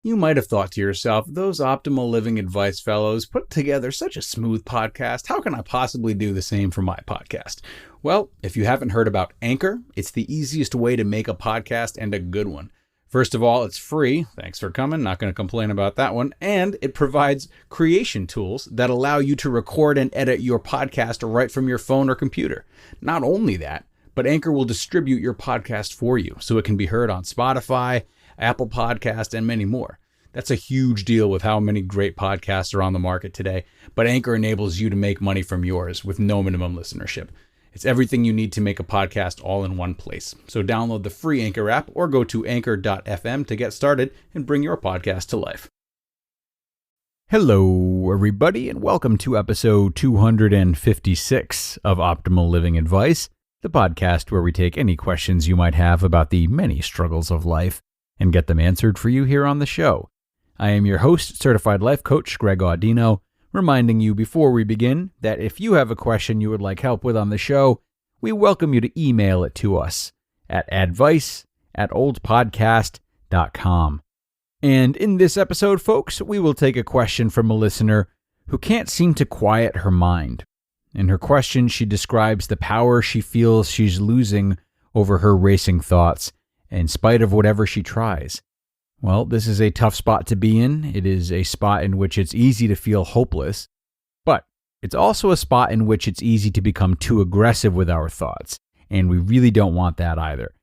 You might have thought to yourself, those Optimal Living Advice fellows put together such a smooth podcast. How can I possibly do the same for my podcast? Well, if you haven't heard about Anchor, it's the easiest way to make a podcast and a good one. First of all, it's free. Thanks for coming. Not going to complain about that one. And it provides creation tools that allow you to record and edit your podcast right from your phone or computer. Not only that, but Anchor will distribute your podcast for you so it can be heard on Spotify, Apple Podcast, and many more. That's a huge deal with how many great podcasts are on the market today, but Anchor enables you to make money from yours with no minimum listenership. It's everything you need to make a podcast all in one place. So download the free Anchor app or go to anchor.fm to get started and bring your podcast to life. Hello, everybody, and welcome to episode 256 of Optimal Living Advice, the podcast where we take any questions you might have about the many struggles of life and get them answered for you here on the show. I am your host, Certified Life Coach Greg Audino, reminding you before we begin that if you have a question you would like help with on the show, we welcome you to email it to us at advice@oldpodcast.com. And in this episode, folks, we will take a question from a listener who can't seem to quiet her mind. In her question, she describes the power she feels she's losing over her racing thoughts, in spite of whatever she tries. Well, this is a tough spot to be in. It is a spot in which it's easy to feel hopeless, but it's also a spot in which it's easy to become too aggressive with our thoughts, and we really don't want that either.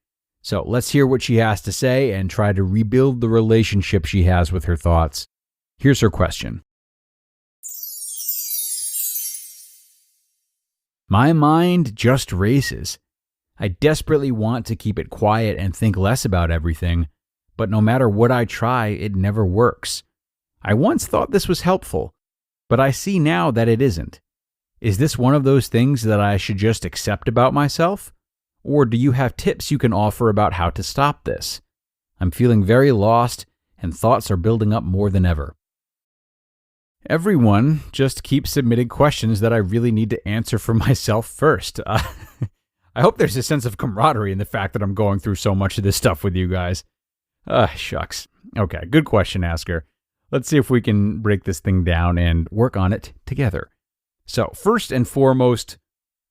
So let's hear what she has to say and try to rebuild the relationship she has with her thoughts. Here's her question. My mind just races. I desperately want to keep it quiet and think less about everything, but no matter what I try, it never works. I once thought this was helpful, but I see now that it isn't. Is this one of those things that I should just accept about myself? Or do you have tips you can offer about how to stop this? I'm feeling very lost, and thoughts are building up more than ever. Everyone just keeps submitting questions that I really need to answer for myself first. I hope there's a sense of camaraderie in the fact that I'm going through so much of this stuff with you guys. Shucks. Okay, good question, asker. Let's see if we can break this thing down and work on it together. So, first and foremost,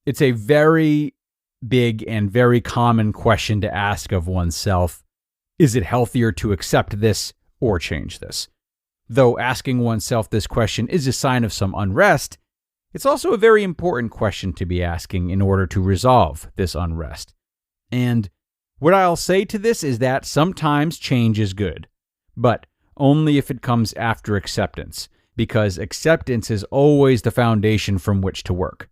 it's a very big and very common question to ask of oneself. Is it healthier to accept this or change this? Though asking oneself this question is a sign of some unrest, it's also a very important question to be asking in order to resolve this unrest. And what I'll say to this is that sometimes change is good, but only if it comes after acceptance, because acceptance is always the foundation from which to work.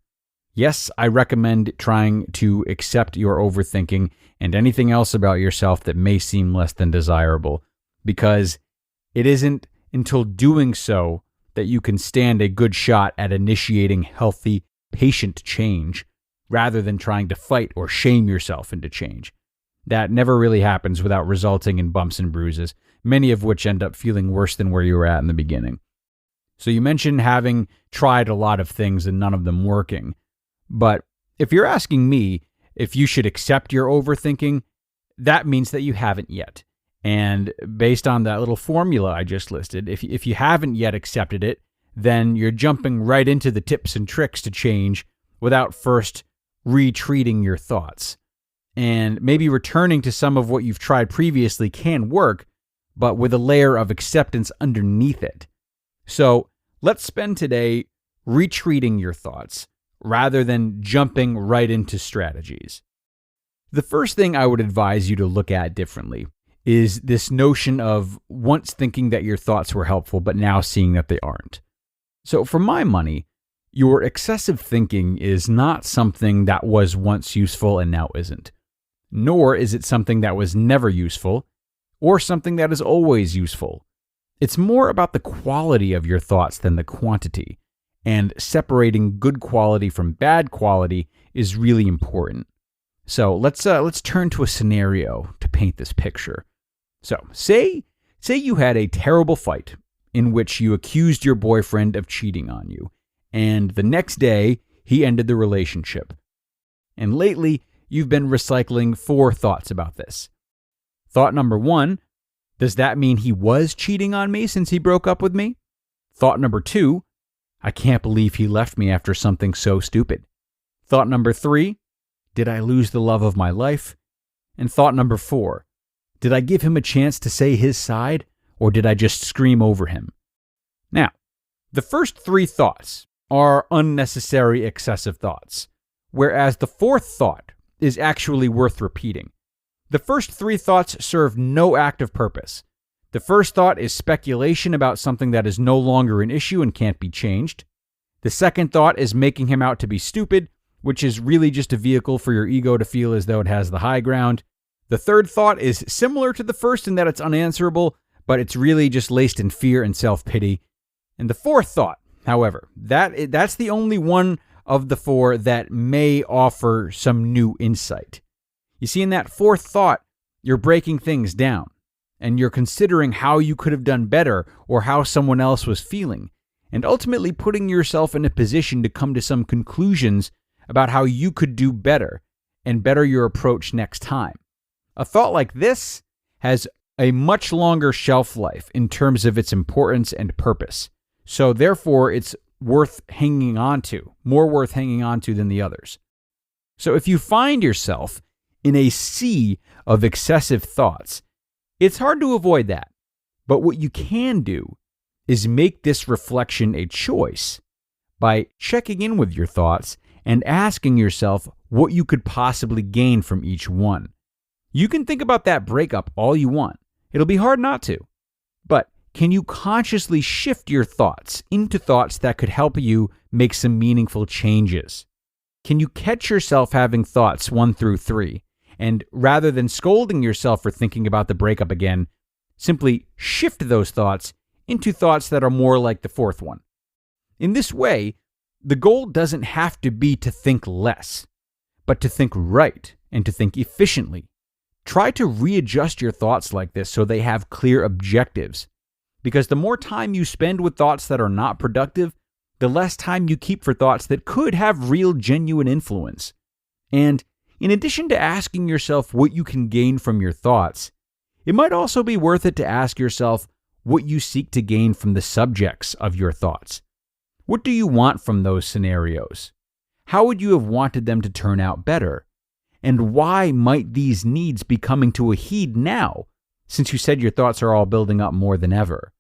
Yes, I recommend trying to accept your overthinking and anything else about yourself that may seem less than desirable, because it isn't until doing so that you can stand a good shot at initiating healthy, patient change, rather than trying to fight or shame yourself into change. That never really happens without resulting in bumps and bruises, many of which end up feeling worse than where you were at in the beginning. So you mentioned having tried a lot of things and none of them working. But if you're asking me if you should accept your overthinking, that means that you haven't yet. And based on that little formula I just listed, if you haven't yet accepted it, then you're jumping right into the tips and tricks to change without first retreating your thoughts. And maybe returning to some of what you've tried previously can work, but with a layer of acceptance underneath it. So let's spend today retreating your thoughts rather than jumping right into strategies. The first thing I would advise you to look at differently is this notion of once thinking that your thoughts were helpful, but now seeing that they aren't. So for my money, your excessive thinking is not something that was once useful and now isn't. Nor is it something that was never useful or something that is always useful. It's more about the quality of your thoughts than the quantity, and separating good quality from bad quality is really important. So let's turn to a scenario to paint this picture. So say you had a terrible fight in which you accused your boyfriend of cheating on you, and the next day he ended the relationship. And lately, you've been recycling 4 thoughts about this. Thought number 1, Does that mean he was cheating on me since he broke up with me? Thought number 2, I can't believe he left me after something so stupid. Thought number 3, did I lose the love of my life? And thought number 4, did I give him a chance to say his side, or did I just scream over him? Now, the first 3 thoughts are unnecessary excessive thoughts, whereas the 4th thought is actually worth repeating. The first 3 thoughts serve no active purpose. The first thought is speculation about something that is no longer an issue and can't be changed. The second thought is making him out to be stupid, which is really just a vehicle for your ego to feel as though it has the high ground. The third thought is similar to the first in that it's unanswerable, but it's really just laced in fear and self-pity. And the 4th thought, however, that's the only one of the 4 that may offer some new insight. You see, in that 4th thought, you're breaking things down, and you're considering how you could have done better or how someone else was feeling, and ultimately putting yourself in a position to come to some conclusions about how you could do better and better your approach next time. A thought like this has a much longer shelf life in terms of its importance and purpose. So therefore, it's worth hanging on to, more worth hanging on to than the others. So if you find yourself in a sea of excessive thoughts, it's hard to avoid that. But what you can do is make this reflection a choice by checking in with your thoughts and asking yourself what you could possibly gain from each one. You can think about that breakup all you want. It'll be hard not to. But can you consciously shift your thoughts into thoughts that could help you make some meaningful changes? Can you catch yourself having thoughts 1 through 3, and rather than scolding yourself for thinking about the breakup again, simply shift those thoughts into thoughts that are more like the 4th one? In this way, the goal doesn't have to be to think less, but to think right and to think efficiently. Try to readjust your thoughts like this so they have clear objectives. Because the more time you spend with thoughts that are not productive, the less time you keep for thoughts that could have real, genuine influence. And in addition to asking yourself what you can gain from your thoughts, it might also be worth it to ask yourself what you seek to gain from the subjects of your thoughts. What do you want from those scenarios? How would you have wanted them to turn out better? And why might these needs be coming to a heed now, since you said your thoughts are all building up more than ever?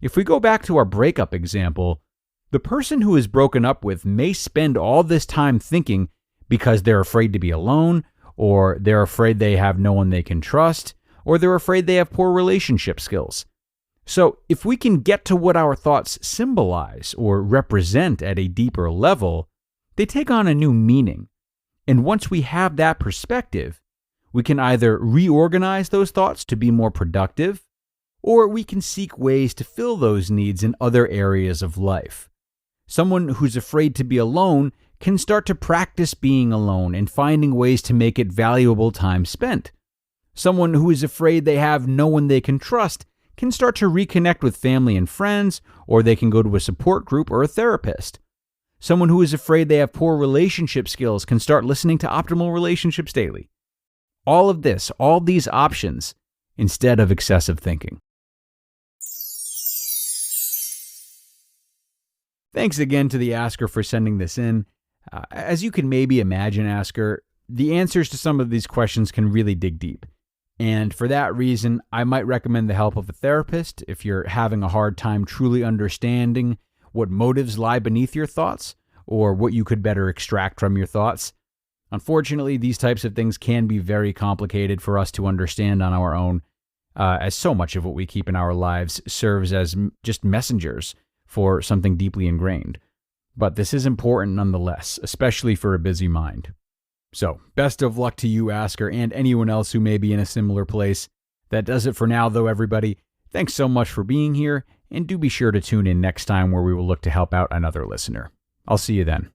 If we go back to our breakup example, the person who is broken up with may spend all this time thinking because they're afraid to be alone, or they're afraid they have no one they can trust, or they're afraid they have poor relationship skills. So if we can get to what our thoughts symbolize or represent at a deeper level, they take on a new meaning. And once we have that perspective, we can either reorganize those thoughts to be more productive, or we can seek ways to fill those needs in other areas of life. Someone who's afraid to be alone can start to practice being alone and finding ways to make it valuable time spent. Someone who is afraid they have no one they can trust can start to reconnect with family and friends, or they can go to a support group or a therapist. Someone who is afraid they have poor relationship skills can start listening to Optimal Relationships Daily. All of this, all these options, instead of excessive thinking. Thanks again to the asker for sending this in. As you can maybe imagine, asker, the answers to some of these questions can really dig deep. And for that reason, I might recommend the help of a therapist if you're having a hard time truly understanding what motives lie beneath your thoughts, or what you could better extract from your thoughts. Unfortunately, these types of things can be very complicated for us to understand on our own, as so much of what we keep in our lives serves as just messengers for something deeply ingrained. But this is important nonetheless, especially for a busy mind. So, best of luck to you, asker, and anyone else who may be in a similar place. That does it for now, though, everybody. Thanks so much for being here, and do be sure to tune in next time where we will look to help out another listener. I'll see you then.